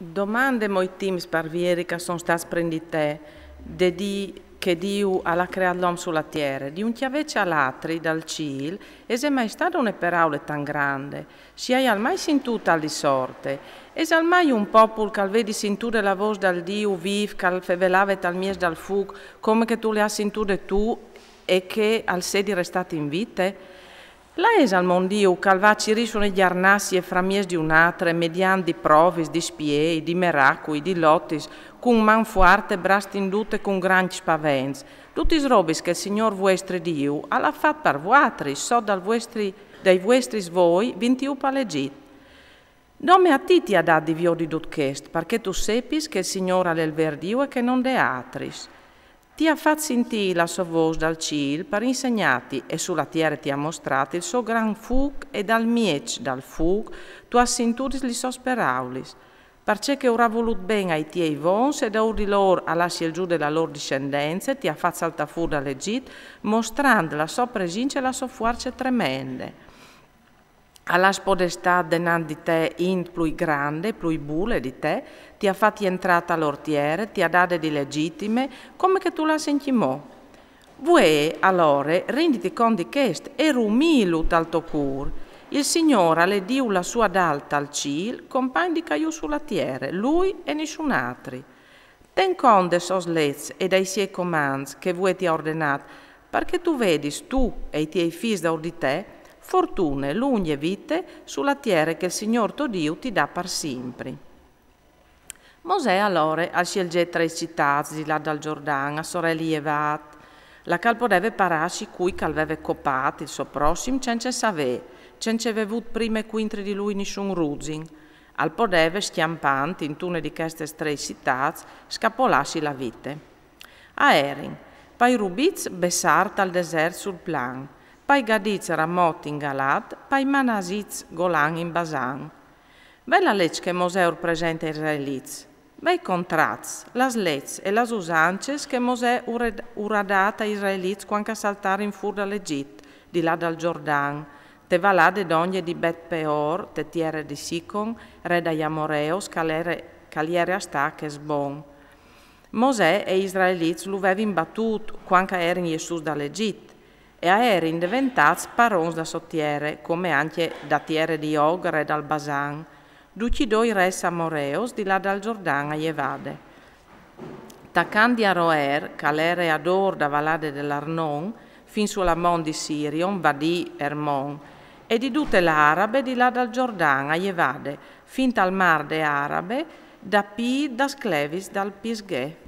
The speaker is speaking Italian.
Domande molto times parvieri che sono stati prendite che Dio ha creato l'uomo sulla terra, di un chiavece all'altro dal cielo, e se mai stata una parola tan grande, si hai mai sentito tal di sorte, e se mai un popolo che vedi sentire la voce dal Dio vivo, che fevelava tal mies dal fuoco, come che tu le hai sentite tu, e che al sedi restate in vite? La es al mondio calvaci risono gli arnassi e framies di un'altra, mediante di provis, di spiei, di miracoli, di lottis, con man forte, brastindute con grandi spavents. Tutti robis che il Signor vostro Dio ha fatto per voi, so dai vostri voi, vinti palegit. Dome a ti ha dato di vio di dutchest, perché tu sepis che il Signore è il ver Dio e che non de atris. Ti ha fatto sentire la sua voce dal cielo per insegnarti e sulla terra ti ha mostrato il suo gran fuoco e dal miec dal fuoco tu hai sentito li sosperaulis. Perché che ora voluto bene ai tuoi vons e da ora di loro a lasciare giù della loro discendenza ti ha fatto saltare fuori dall'Egitto mostrando la sua presenza e la sua forza tremende. Alla spodestà denanti di te in più grande, più bulle di te, ti ha fatti entrata all'ortiere, ti ha dato di legittime, come che tu la sentimò. Voi, allora, renditi conto che era umile tal tuo cur. Il Signore le diu la sua dalta al cielo, compagno di caiù sulla terra, lui e nessun altro. Ten conto dei suoi leggi e dei suoi comandi che voi ti ha ordinato, perché tu vedi, tu e i tuoi figli da di te, fortune, lunghe vite sulla terra che il Signor tuo Dio ti dà per sempre. Mosè allora ha scelto 3 città di là dal Giordano, a sorelli Evat, la qual poteva pararsi cui che aveva copato il suo prossimo, senza sapere, senza aver avuto prima e quintre di lui nessun rugging. Al poteva, schiampante in una di queste 3 città, scappolarsi la vite. A Erin, poi Rubiz bessart al deserto sul plan, poi Gadiz Ramot in Galad, poi Manaziz Golan in Basan. Bella legge che Mosè presenta ai Israelizi, bei contrats, las leggi e las usances che Mosè uradata ai Israelizi quando saltare in fuori dall'Egitto, di là dal Giordano, te valade d'ogni di Bet Peor, te tiere di Sicon, re da Amoreos, caliere a sta che sbon. Mosè e Israelizi lo avevano battuto quando erano in Gesù dall'Egitto, e erano diventati parons da sottiere, come anche da tiere di Og, re dal Basan, duci doi re Amoreos di là dal Giordano a Jevade. Tacan di Aroer, calere ador da Valade dell'Arnon, fin sulla mon di Sirion, Vadi, Ermon, e di tutte le arabe di là dal Giordano a Jevade, fin al mar de arabe, da Pi, da Sclevis, dal Pisghe.